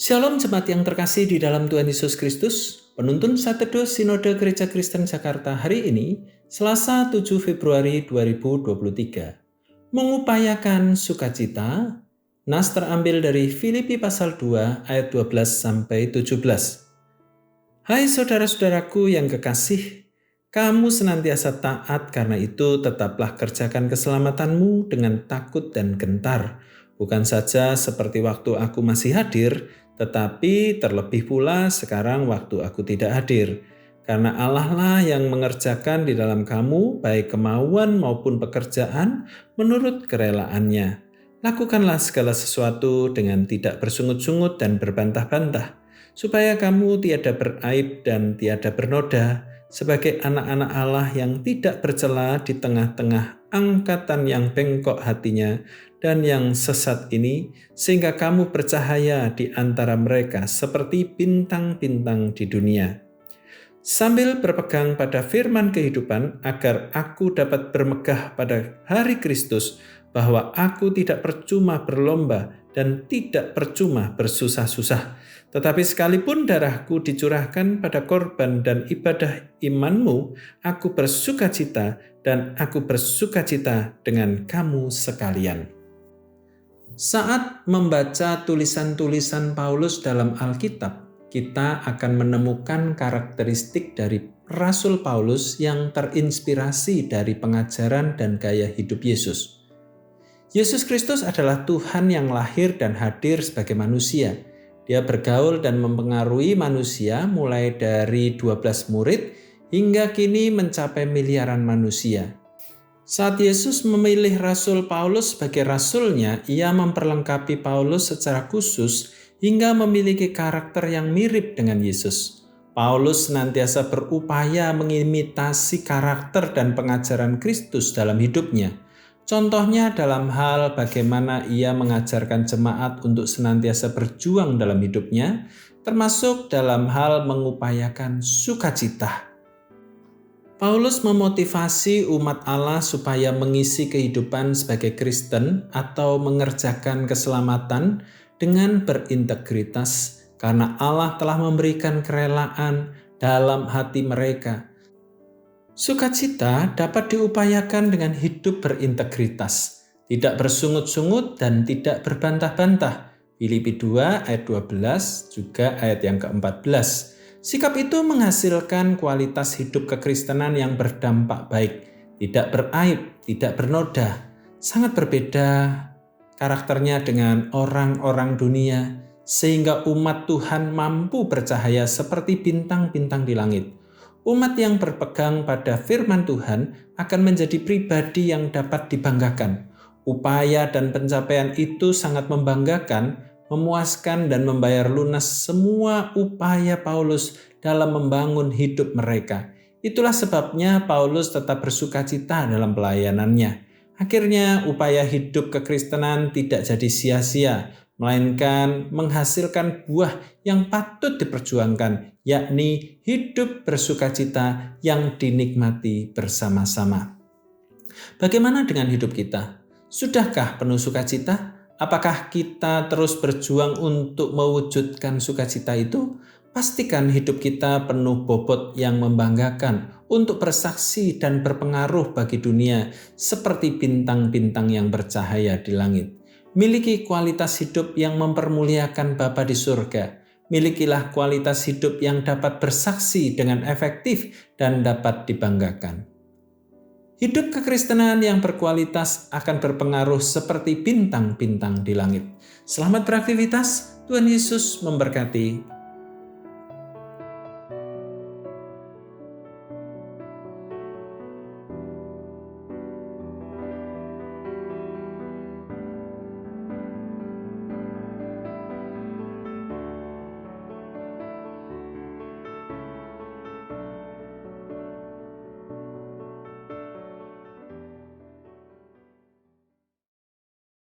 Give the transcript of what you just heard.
Shalom jemaat yang terkasih di dalam Tuhan Yesus Kristus. Penuntun Satedo Sinode Gereja Kristen Jakarta hari ini, Selasa 7 Februari 2023. Mengupayakan sukacita. Nas terambil dari Filipi pasal 2 ayat 12-17. Hai saudara-saudaraku yang kekasih, kamu senantiasa taat, karena itu tetaplah kerjakan keselamatanmu dengan takut dan gentar. Bukan saja seperti waktu aku masih hadir, tetapi terlebih pula sekarang waktu aku tidak hadir. Karena Allah lah yang mengerjakan di dalam kamu baik kemauan maupun pekerjaan menurut kerelaannya. Lakukanlah segala sesuatu dengan tidak bersungut-sungut dan berbantah-bantah, supaya kamu tiada beraib dan tiada bernoda, sebagai anak-anak Allah yang tidak bercela di tengah-tengah angkatan yang bengkok hatinya dan yang sesat ini, sehingga kamu bercahaya di antara mereka seperti bintang-bintang di dunia. Sambil berpegang pada firman kehidupan, agar aku dapat bermegah pada hari Kristus, bahwa aku tidak percuma berlomba dan tidak percuma bersusah-susah. Tetapi sekalipun darahku dicurahkan pada korban dan ibadah imanmu, aku bersukacita dan aku bersukacita dengan kamu sekalian. Saat membaca tulisan-tulisan Paulus dalam Alkitab, kita akan menemukan karakteristik dari Rasul Paulus yang terinspirasi dari pengajaran dan gaya hidup Yesus. Yesus Kristus adalah Tuhan yang lahir dan hadir sebagai manusia. Dia bergaul dan mempengaruhi manusia mulai dari 12 murid hingga kini mencapai miliaran manusia. Saat Yesus memilih Rasul Paulus sebagai rasulnya, ia memperlengkapi Paulus secara khusus hingga memiliki karakter yang mirip dengan Yesus. Paulus senantiasa berupaya mengimitasi karakter dan pengajaran Kristus dalam hidupnya. Contohnya dalam hal bagaimana ia mengajarkan jemaat untuk senantiasa berjuang dalam hidupnya, termasuk dalam hal mengupayakan sukacita. Paulus memotivasi umat Allah supaya mengisi kehidupan sebagai Kristen atau mengerjakan keselamatan dengan berintegritas, karena Allah telah memberikan kerelaan dalam hati mereka. Sukacita dapat diupayakan dengan hidup berintegritas, tidak bersungut-sungut dan tidak berbantah-bantah. Filipi 2 ayat 12 juga ayat yang ke-14. Sikap itu menghasilkan kualitas hidup kekristenan yang berdampak baik, tidak beraib, tidak bernoda. Sangat berbeda karakternya dengan orang-orang dunia, sehingga umat Tuhan mampu bercahaya seperti bintang-bintang di langit. Umat yang berpegang pada firman Tuhan akan menjadi pribadi yang dapat dibanggakan. Upaya dan pencapaian itu sangat membanggakan, memuaskan, dan membayar lunas semua upaya Paulus dalam membangun hidup mereka. Itulah sebabnya Paulus tetap bersukacita dalam pelayanannya. Akhirnya upaya hidup kekristenan tidak jadi sia-sia, melainkan menghasilkan buah yang patut diperjuangkan, yakni hidup bersukacita yang dinikmati bersama-sama. Bagaimana dengan hidup kita? Sudahkah penuh sukacita? Apakah kita terus berjuang untuk mewujudkan sukacita itu? Pastikan hidup kita penuh bobot yang membanggakan untuk bersaksi dan berpengaruh bagi dunia seperti bintang-bintang yang bercahaya di langit. Miliki kualitas hidup yang mempermuliakan Bapa di surga. Milikilah kualitas hidup yang dapat bersaksi dengan efektif dan dapat dibanggakan. Hidup kekristenan yang berkualitas akan berpengaruh seperti bintang-bintang di langit. Selamat beraktivitas, Tuhan Yesus memberkati.